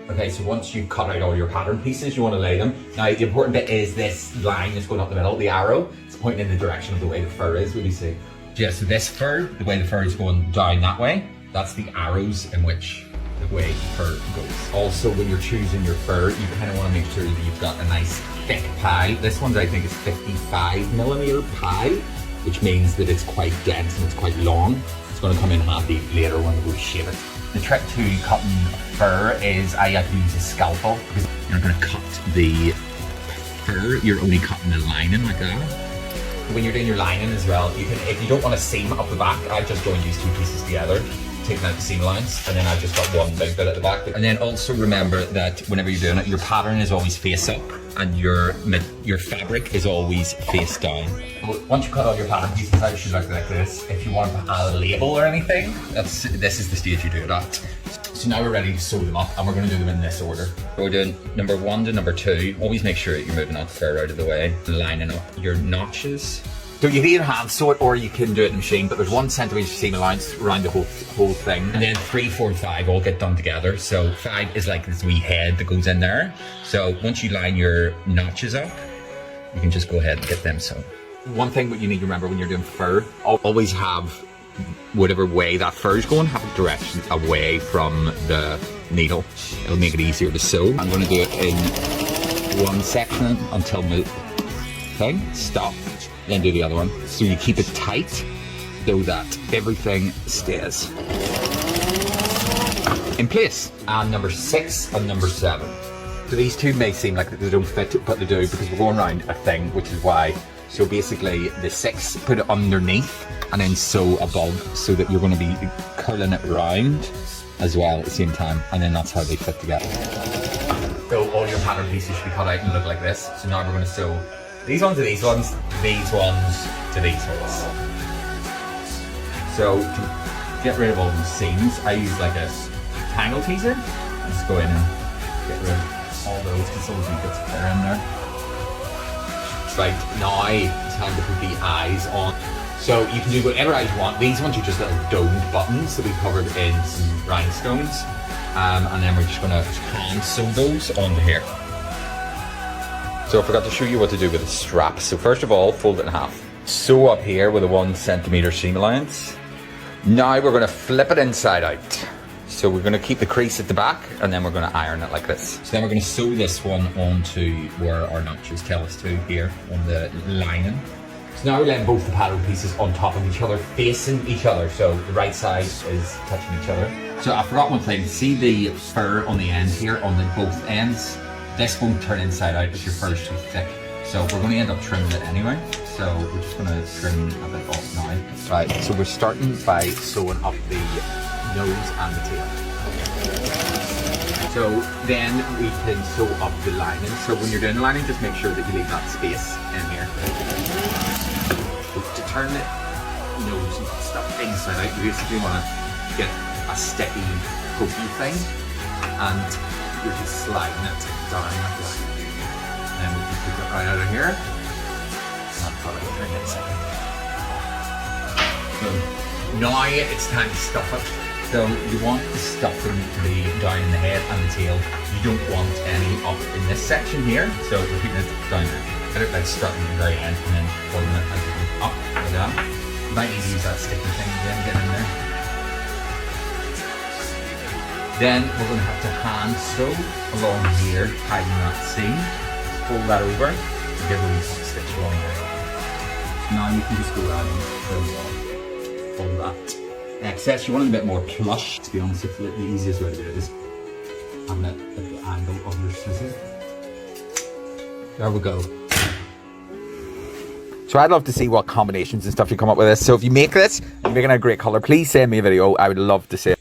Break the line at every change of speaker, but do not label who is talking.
Okay, so once you've cut out all your pattern pieces, you want to lay them. Now, the important bit is this line is going up the middle, the arrow. It's pointing in the direction of the way the fur is, what do you see? Yeah, so this fur, the way the fur is going down that way, that's the arrows in which the way the fur goes. Also, when you're choosing your fur, you kind of want to make sure that you've got a nice thick pile. This one's, I think, is 55mm pile, which means that it's quite dense and it's quite long. It's going to come in handy later when we shave it. The trick to cutting fur is I have to use a scalpel because you're not going to cut the fur, you're only cutting the lining like that. When you're doing your lining as well, you can, if you don't want to seam up the back, I just go and use two pieces together, taking out the seam allowance, and then I've just got one big bit at the back. And then also remember that whenever you're doing it, your pattern is always face up and your fabric is always face down. Once you cut all your pattern pieces out, it should look like this. If you want to add a label or anything, this is the stage you do it at. So now we're ready to sew them up, and we're going to do them in this order. We're doing number 1 to number 2. Always make sure that you're moving that fur out of the way, lining up your notches. So you can either hand sew it or you can do it in the machine, but there's 1 centimetre seam allowance around the whole thing. And then 3, 4, and 5 all get done together. So 5 is like this wee head that goes in there. So once you line your notches up, you can just go ahead and get them sewn. One thing that you need to remember when you're doing fur, always have whatever way that fur is going, have a direction away from the needle. It'll make it easier to sew. I'm going to do it in one section until my thing, stop. Then do the other one. So you keep it tight so that everything stays in place. And number 6 and number 7. So these two may seem like they don't fit, but they do because we're going around a thing, which is why. So basically the 6, put it underneath and then sew above so that you're going to be curling it round as well at the same time. And then that's how they fit together. So all your pattern pieces should be cut out and look like this. So now we're going to sew these ones to these ones to these ones. So to get rid of all these seams, I use like a tangle teaser. I just go in and get rid of all those because those wee bits that are in there. Right, now it's time to put the eyes on. So you can do whatever eyes you want. These ones are just little domed buttons that we covered in some rhinestones. And then we're just going to hand sew those onto here. So I forgot to show you what to do with the strap. So first of all, fold it in half. Sew up here with a 1 centimetre seam allowance. Now we're going to flip it inside out. So we're going to keep the crease at the back and then we're going to iron it like this. So then we're going to sew this one onto where our notches tell us to, here on the lining. So now we're laying both the pattern pieces on top of each other, facing each other. So the right side is touching each other. So I forgot one thing. See the fur on the end here, on the both ends? This won't turn inside out if your fur is too thick. So we're going to end up trimming it anyway. So we're just going to trim a bit off now. Right, so we're starting by sewing up the nose and the tail. So then we can sew up the lining. So when you're doing the lining, just make sure that you leave that space in here. To turn the nose and stuff inside out, you basically want to get a sticky, pokey thing, and you're just sliding it down like that. And then we can put it right out of here. And I'll probably turn it inside. So now it's time to stuff it. So you want the stuffing to be down in the head and the tail. You don't want any up in this section here. So we're keeping it down there. Get it like starting at the very end and then pulling it as you go up like that. You might need to use that sticky thing again, get in there. Then we're going to have to hand sew along here, hiding that seam. Fold that over and give a wee stitch along there. Now you can just go around and fold that excess. You want it a bit more plush. To be honest, the easiest way to do it is having it at the angle of your scissors. There we go. So I'd love to see what combinations and stuff you come up with this. So if you make this, you're making a great colour, please send me a video. I would love to see it.